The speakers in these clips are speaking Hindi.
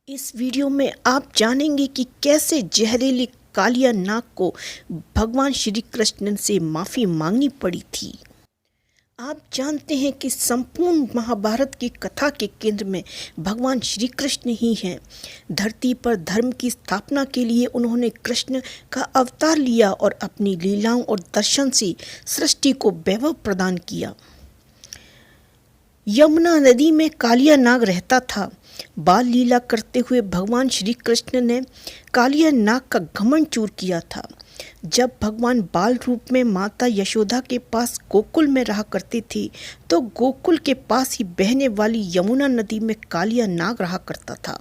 इस वीडियो में आप जानेंगे कि कैसे जहरीली कालिया नाग को भगवान श्री कृष्ण से माफ़ी मांगनी पड़ी थी। आप जानते हैं कि संपूर्ण महाभारत की कथा के केंद्र में भगवान श्री कृष्ण ही हैं। धरती पर धर्म की स्थापना के लिए उन्होंने कृष्ण का अवतार लिया और अपनी लीलाओं और दर्शन से सृष्टि को वैभव प्रदान किया। यमुना नदी में कालिया नाग रहता था। बाल लीला करते हुए भगवान श्री कृष्ण ने कालिया नाग का घमंड चूर किया था। जब भगवान बाल रूप में माता यशोदा के पास गोकुल में रहा करते थे, तो गोकुल के पास ही बहने वाली यमुना नदी में कालिया नाग रहा करता था।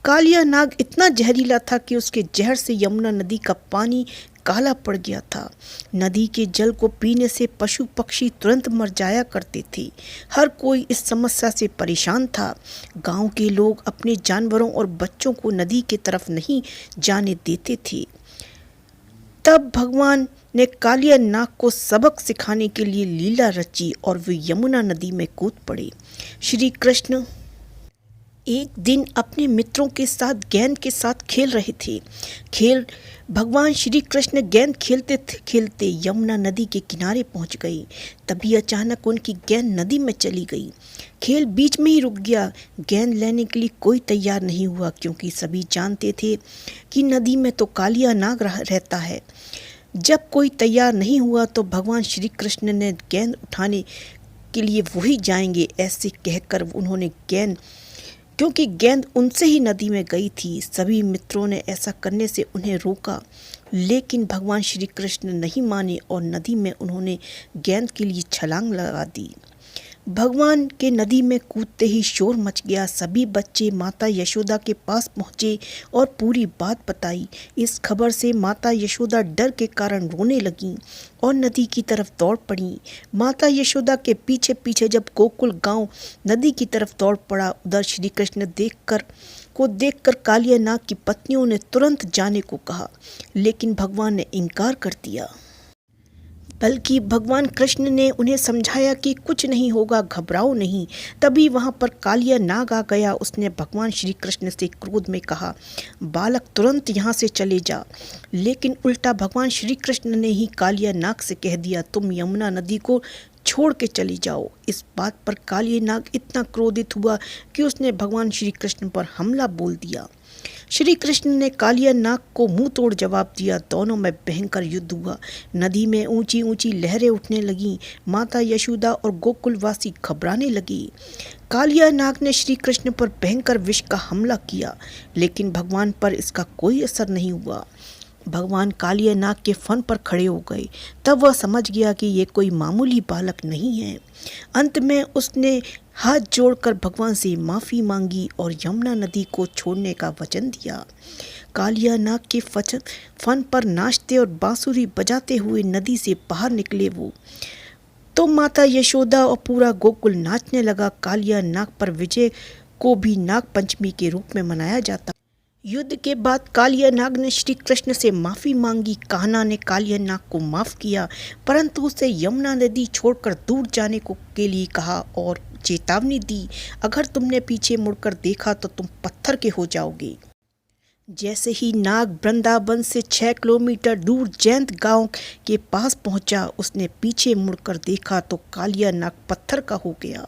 कालिया नाग इतना जहरीला था कि उसके जहर से यमुना नदी का पानी काला पड़ गया था। नदी के जल को पीने से पशु पक्षी तुरंत मर जाया करते थे। हर कोई इस समस्या से परेशान था। गांव के लोग अपने जानवरों और बच्चों को नदी की तरफ नहीं जाने देते थे। तब भगवान ने कालिया नाग को सबक सिखाने के लिए लीला रची और वे यमुना नदी में कूद पड़े। श्री कृष्ण एक दिन अपने मित्रों के साथ गेंद के साथ खेल रहे थे। भगवान श्री कृष्ण गेंद खेलते खेलते यमुना नदी के किनारे पहुंच गए। तभी अचानक उनकी गेंद नदी में चली गई। खेल बीच में ही रुक गया। गेंद लेने के लिए कोई तैयार नहीं हुआ, क्योंकि सभी जानते थे कि नदी में तो कालिया नाग रहता है। जब कोई तैयार नहीं हुआ तो भगवान श्री कृष्ण ने गेंद उठाने के लिए वही जाएंगे ऐसे कहकर उन्होंने क्योंकि गेंद उनसे ही नदी में गई थी। सभी मित्रों ने ऐसा करने से उन्हें रोका, लेकिन भगवान श्री कृष्ण नहीं माने और नदी में उन्होंने गेंद के लिए छलांग लगा दी। भगवान के नदी में कूदते ही शोर मच गया। सभी बच्चे माता यशोदा के पास पहुँचे और पूरी बात बताई। इस खबर से माता यशोदा डर के कारण रोने लगीं और नदी की तरफ दौड़ पड़ी। माता यशोदा के पीछे पीछे जब गोकुल गांव नदी की तरफ दौड़ पड़ा, उधर श्री कृष्ण देखकर कालिया नाग की पत्नियों ने तुरंत जाने को कहा, लेकिन भगवान ने इनकार कर दिया। बल्कि भगवान कृष्ण ने उन्हें समझाया कि कुछ नहीं होगा, घबराओ नहीं। तभी वहां पर कालिया नाग आ गया। उसने भगवान श्री कृष्ण से क्रोध में कहा, बालक तुरंत यहाँ से चले जा। लेकिन उल्टा भगवान श्री कृष्ण ने ही कालिया नाग से कह दिया, तुम यमुना नदी को छोड़ के चली जाओ। इस बात पर कालिया नाग इतना क्रोधित हुआ कि उसने भगवान श्री कृष्ण पर हमला बोल दिया। श्री कृष्ण ने कालिया नाग को मुंह तोड़ जवाब दिया। दोनों में भयंकर युद्ध हुआ। नदी में ऊंची ऊंची लहरें उठने लगीं। माता यशोदा और गोकुलवासी घबराने लगे। कालिया नाग ने श्री कृष्ण पर भयंकर विष का हमला किया, लेकिन भगवान पर इसका कोई असर नहीं हुआ। भगवान कालिया नाग के फन पर खड़े हो गए। तब वह समझ गया कि ये कोई मामूली बालक नहीं है। अंत में उसने हाथ जोड़कर भगवान से माफ़ी मांगी और यमुना नदी को छोड़ने का वचन दिया। कालिया नाग के फन पर नाचते और बांसुरी बजाते हुए नदी से बाहर निकले वो तो माता यशोदा और पूरा गोकुल नाचने लगा। कालिया नाग पर विजय को भी नाग पंचमी के रूप में मनाया जाता। युद्ध के बाद कालिया नाग ने श्री कृष्ण से माफ़ी मांगी। कान्हा ने कालिया नाग को माफ़ किया, परंतु उसे यमुना नदी छोड़कर दूर जाने के लिए कहा और चेतावनी दी, अगर तुमने पीछे मुड़कर देखा तो तुम पत्थर के हो जाओगे। जैसे ही नाग वृंदावन से 6 किलोमीटर दूर जैंत गांव के पास पहुंचा, उसने पीछे मुड़कर देखा तो कालिया नाग पत्थर का हो गया।